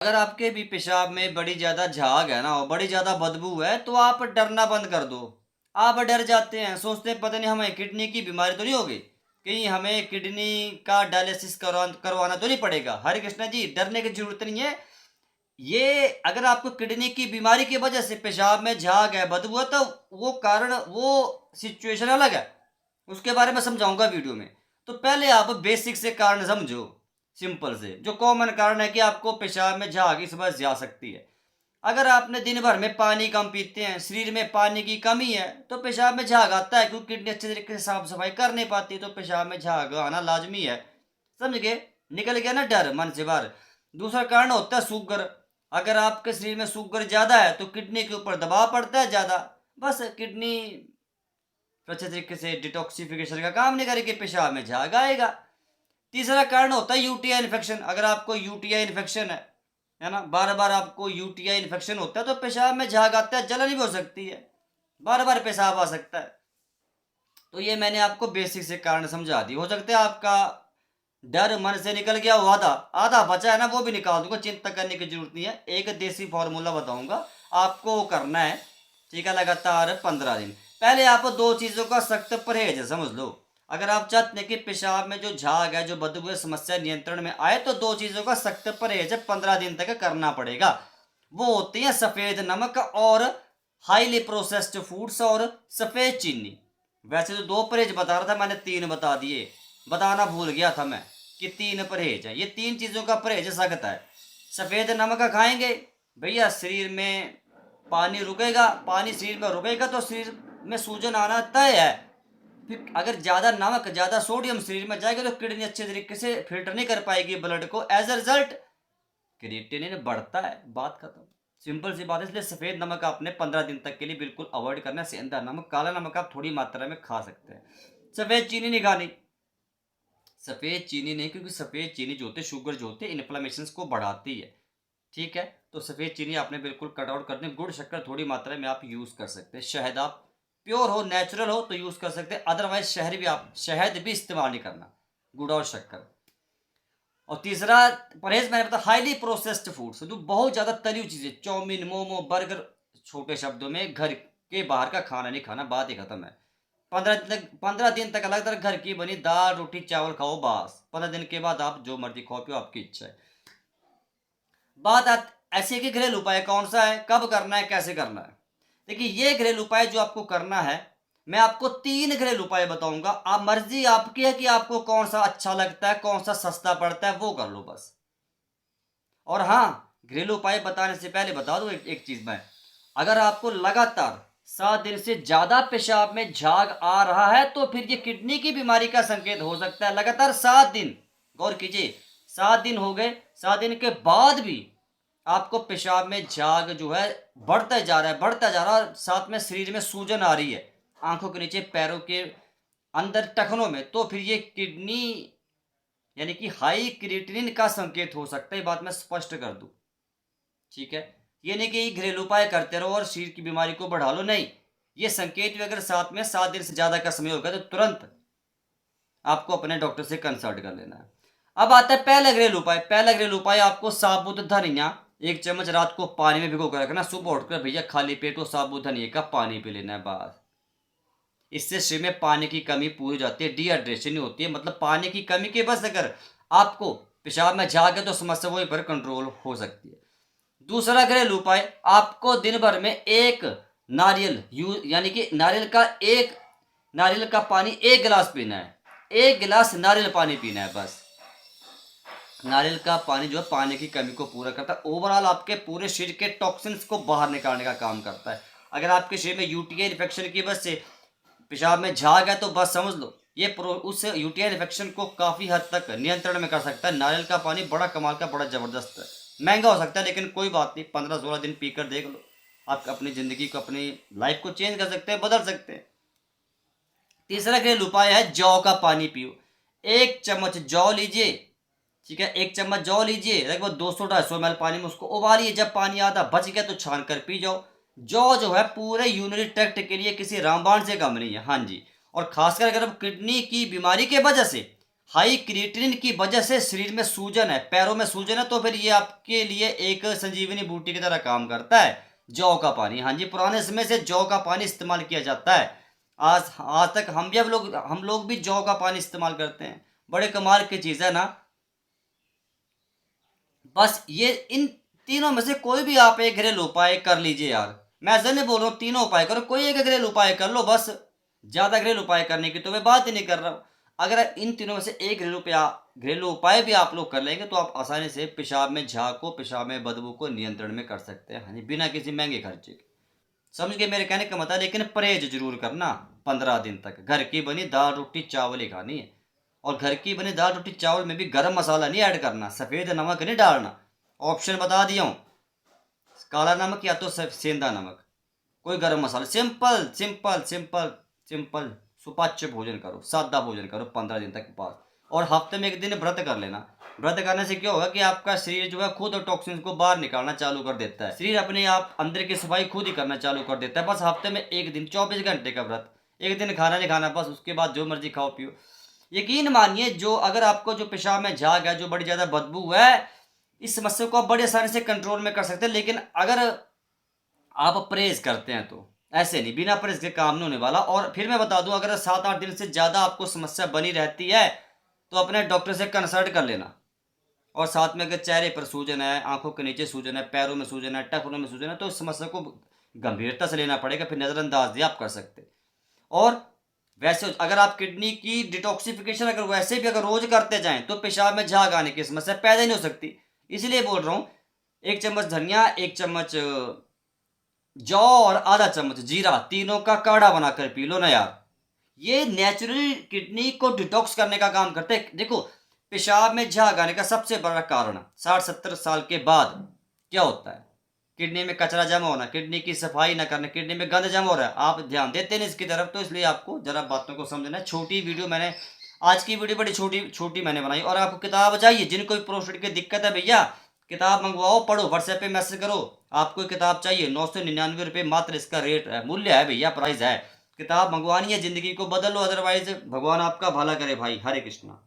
अगर आपके भी पेशाब में बड़ी ज़्यादा झाग है ना और बड़ी ज़्यादा बदबू है तो आप डरना बंद कर दो। आप डर जाते हैं, सोचते हैं पता नहीं हमें किडनी की बीमारी तो नहीं होगी, कहीं हमें किडनी का डायलिसिस करवाना तो नहीं पड़ेगा। हरे कृष्णा जी, डरने की ज़रूरत नहीं है। ये अगर आपको किडनी की बीमारी की वजह से पेशाब में झाग है, बदबू है, तो वो कारण, वो सिचुएशन अलग है। उसके बारे में समझाऊँगा वीडियो में। तो पहले आप बेसिक से कारण समझो, सिंपल से। जो कॉमन कारण है कि आपको पेशाब में झाग इस वजह से आ सकती है। अगर आपने दिन भर में पानी कम पीते हैं, शरीर में पानी की कमी है, तो पेशाब में झाग आता है, क्योंकि किडनी अच्छे तरीके से साफ-सफाई कर नहीं पाती, तो पेशाब में झाग आना लाज़मी है। समझ गए? निकल गया ना डर मन से बाहर। दूसरा कारण होता है शुगर। अगर आपके शरीर में शुगर ज़्यादा है, तो किडनी के ऊपर दबाव पड़ता है ज़्यादा। बस किडनी अच्छे तरीके से डिटॉक्सिफिकेशन का काम नहीं करेगी, पेशाब में झाग आएगा। तीसरा कारण होता है यूटीआई इन्फेक्शन। अगर आपको यूटीआई इन्फेक्शन है ना, बार-बार आपको यूटीआई इन्फेक्शन होता है, तो पेशाब में झाग आता है, जलन भी हो सकती है, बार-बार पेशाब आ सकता है। तो ये मैंने आपको बेसिक से कारण समझा दिए। हो सकता है आपका डर मन से निकल गया हो आधा, आधा बचा है ना, वो भी निकाल दूँगा, चिंता करने की ज़रूरत नहीं है। एक देसी फ़ॉर्मूला बताऊँगा, आपको वो करना है, ठीक है, लगातार 15 दिन। पहले आप 2 चीज़ों का सख्त परहेज़ समझ लो। अगर आप चाहते हैं कि पेशाब में जो झाग है, जो बदबू है, समस्या नियंत्रण में आए, तो 2 चीज़ों का सख्त परहेज़ 15 दिन तक करना पड़ेगा। वो होती हैं सफ़ेद नमक और हाइली प्रोसेस्ड फूड्स और सफ़ेद चीनी। वैसे तो 2 परहेज़ बता रहा था, मैंने 3 बता दिए। बताना भूल गया था मैं कि 3 परहेज़ हैं। ये 3 चीज़ों का परहेज़ सख्त है। सफ़ेद नमक खाएँगे, भैया शरीर में पानी रुकेगा, पानी शरीर में रुकेगा तो शरीर में सूजन आना तय है। फिर अगर ज़्यादा नमक, ज़्यादा सोडियम शरीर में जाएगा तो किडनी अच्छे तरीके से फ़िल्टर नहीं कर पाएगी ब्लड को। एज़ अ रिज़ल्ट क्रिएटिनिन बढ़ता है, बात खत्म। सिंपल सी बात है, इसलिए सफ़ेद नमक आपने 15 दिन तक के लिए बिल्कुल अवॉइड करना है। सेंधा नमक, काला नमक आप थोड़ी मात्रा में खा सकते हैं। सफ़ेद चीनी नहीं खानी। सफ़ेद चीनी नहीं, क्योंकि सफ़ेद चीनी जो होती है, शुगर जो होती है, इन्फ्लेमेशंस को बढ़ाती है, ठीक है? तो सफ़ेद चीनी आपने बिल्कुल कट आउट कर दें। गुड़, शक्कर थोड़ी मात्रा में आप यूज़ कर सकते हैं। शहद आप प्योर हो, नेचुरल हो तो यूज़ कर सकते हैं, अदरवाइज़ शहद भी इस्तेमाल नहीं करना, गुड़ और शक्कर। और तीसरा परहेज़ मैंने बताया, हाइली प्रोसेस्ड फूड्स, जो बहुत ज़्यादा तली हुई चीज़ें, चाउमीन, मोमो, बर्गर, छोटे शब्दों में घर के बाहर का खाना नहीं खाना, बात ही खत्म है। 15 दिन तक अलग-अलग घर की बनी दाल, रोटी, चावल खाओ बस। 15 दिन के बाद आप जो मर्ज़ी खाओ पियो, आपकी इच्छा है। बात ऐसी है कि घरेलू उपाय कौन-सा है, कब करना है, कैसे करना है? देखिए, ये घरेलू उपाय जो आपको करना है, मैं आपको 3 घरेलू उपाय बताऊँगा। आप मर्ज़ी आपकी है कि आपको कौन-सा अच्छा लगता है, कौन-सा सस्ता पड़ता है, वो कर लो बस। और हाँ, घरेलू उपाय बताने से पहले बता दूँ एक चीज़ मैं, अगर आपको लगातार 7 दिन से ज़्यादा पेशाब में झाग आ रहा है, तो फिर ये किडनी की बीमारी का संकेत हो सकता है। लगातार 7 दिन, गौर कीजिए, 7 दिन हो गए, 7 दिन के बाद भी आपको पेशाब में झाग जो है बढ़ता जा रहा है, बढ़ता जा रहा है, और साथ में शरीर में सूजन आ रही है, आँखों के नीचे, पैरों के अंदर, टखनों में, तो फिर ये किडनी यानी कि हाई क्रिएटिनिन का संकेत हो सकता है। ये बात मैं स्पष्ट कर दूँ, ठीक है? ये नहीं कि घरेलू उपाय करते रहो और शरीर की बीमारी को बढ़ा लो, नहीं। ये संकेत भी अगर साथ में 7 दिन से ज़्यादा का समय होगा, तो तुरंत आपको अपने डॉक्टर से कंसल्ट कर लेना है। अब आता है पहला घरेलू उपाय। पहला घरेलू उपाय, आपको साबुत धनिया 1 चम्मच रात को पानी में भिगो कर रखना, सुबह उठकर भैया खाली पेट वो साबुत धनिया का पानी पी लेना है बस। इससे शरीर में पानी की कमी पूरी हो जाती है, डिहाइड्रेशन नहीं होती है, मतलब पानी की कमी के बस अगर आपको पेशाब में झाग है तो समस्या वहीं पर कंट्रोल हो सकती है। दूसरा घरेलू उपाय, आपको दिन भर में एक नारियल यानी कि नारियल का पानी 1 गिलास पीना है। 1 गिलास नारियल पानी पीना है बस। नारियल का पानी जो है पानी की कमी को पूरा करता है, ओवरऑल आपके पूरे शरीर के टॉक्सिन्स को बाहर निकालने का काम करता है। अगर आपके शरीर में यूटीआई इन्फेक्शन की वजह से पेशाब में झाग है, तो बस समझ लो ये उस यूटीआई इन्फेक्शन को काफ़ी हद तक नियंत्रण में कर सकता है। नारियल का पानी बड़ा कमाल का, बड़ा ज़बरदस्त है। महंगा हो सकता है, लेकिन कोई बात नहीं, 15-16 दिन पीकर देख लो, आप अपनी ज़िंदगी को, अपनी लाइफ को चेंज कर सकते हैं, बदल सकते हैं। तीसरा घरेलू उपाय है, जौ का पानी पियो। 1 चम्मच जौ लीजिए, ठीक है, 1 चम्मच जौ लीजिए, लगभग 200-250 ml पानी में उसको उबालिए। जब पानी आधा बच गया तो छान कर पी जाओ। जौ जो है पूरे यूरिनरी ट्रैक्ट के लिए किसी रामबाण से कम नहीं है। हाँ जी, और खासकर अगर अब किडनी की बीमारी के वजह से हाई क्रिएटिनिन की वजह से शरीर में सूजन है, पैरों में सूजन है, तो फिर ये आपके लिए एक संजीवनी बूटी की तरह काम करता है। जौ का पानी, हाँ जी, पुराने समय से जौ का पानी इस्तेमाल किया जाता है। आज आज तक हम लोग भी जौ का पानी इस्तेमाल करते हैं। बड़े कमाल की चीज़ है ना। बस ये इन तीनों में से कोई भी आप एक घरेलू उपाय कर लीजिए यार। मैं ऐसा नहीं बोल रहा हूँ तीनों उपाय करो, कोई एक घरेलू उपाय कर लो बस। ज़्यादा घरेलू उपाय करने की तो मैं बात ही नहीं कर रहा हूँ। अगर इन तीनों में से एक घरेलू उपाय भी आप लोग कर लेंगे तो आप आसानी से पेशाब में झाग को, पेशाब में बदबू को नियंत्रण में कर सकते हैं, हाँ जी, बिना किसी महंगे खर्चे के। समझ गए मेरे कहने का मतलब। लेकिन परहेज जरूर करना 15 दिन तक। घर की बनी दाल रोटी चावल ही खानी है। और घर की बनी दाल रोटी चावल में भी गरम मसाला नहीं ऐड करना, सफ़ेद नमक नहीं डालना। ऑप्शन बता दिया हूँ, काला नमक या तो सेंधा नमक, कोई गरम मसाला। सिंपल सिंपल सिंपल सिंपल सुपाच्य भोजन करो, सादा भोजन करो 15 दिन तक उपवास। और हफ्ते में एक दिन व्रत कर लेना। व्रत करने से क्या होगा कि आपका शरीर जो है खुद टॉक्सिन्स को बाहर निकालना चालू कर देता है। शरीर अपने आप अंदर की सफाई खुद ही करना चालू कर देता है। बस हफ्ते में एक दिन 24 घंटे का व्रत, एक दिन खाना नहीं खाना, बस उसके बाद जो मर्जी खाओ पियो। यकीन मानिए, जो अगर आपको जो पेशाब में झाग है, जो बड़ी ज़्यादा बदबू है, इस समस्या को आप बड़ी आसानी से कंट्रोल में कर सकते हैं। लेकिन अगर आप परहेज करते हैं तो ऐसे नहीं, बिना परहेज के काम नहीं होने वाला। और फिर मैं बता दूं, अगर 7-8 दिन से ज़्यादा आपको समस्या बनी रहती है तो अपने डॉक्टर से कंसल्ट कर लेना। और साथ में अगर चेहरे पर सूजन है, आंखों के नीचे सूजन है, पैरों में सूजन है, टखनों में सूजन है, तो इस समस्या को गंभीरता से लेना पड़ेगा। फिर नज़रअंदाज नहीं आप कर सकते। और वैसे अगर आप किडनी की डिटॉक्सिफिकेशन अगर वैसे भी अगर रोज करते जाएं तो पेशाब में झाग आने की समस्या पैदा नहीं हो सकती। इसलिए बोल रहा हूँ, 1 चम्मच धनिया, 1 चम्मच जौ और आधा चम्मच जीरा, तीनों का काढ़ा बनाकर पी लो ना यार। ये नेचुरली किडनी को डिटॉक्स करने का काम करते हैं। देखो, पेशाब में झाग आने का सबसे बड़ा कारण 60-70 साल के बाद क्या होता है? किडनी में कचरा जमा होना, किडनी की सफाई न करना, किडनी में गंद जमा हो रहा है। आप ध्यान देते नहीं इसकी तरफ, तो इसलिए आपको जरा बातों को समझना है। छोटी वीडियो मैंने, आज की वीडियो बड़ी छोटी छोटी मैंने बनाई। और आपको किताब चाहिए, जिनको भी प्रोस्टेट की दिक्कत है भैया, किताब मंगवाओ, पढ़ो, व्हाट्सएप पे मैसेज करो। आपको किताब चाहिए, 999 रुपये मात्र इसका रेट है, मूल्य है भैया, प्राइस है। किताब मंगवानी है, जिंदगी को बदल लो, अदरवाइज भगवान आपका भला करे भाई। हरे कृष्णा।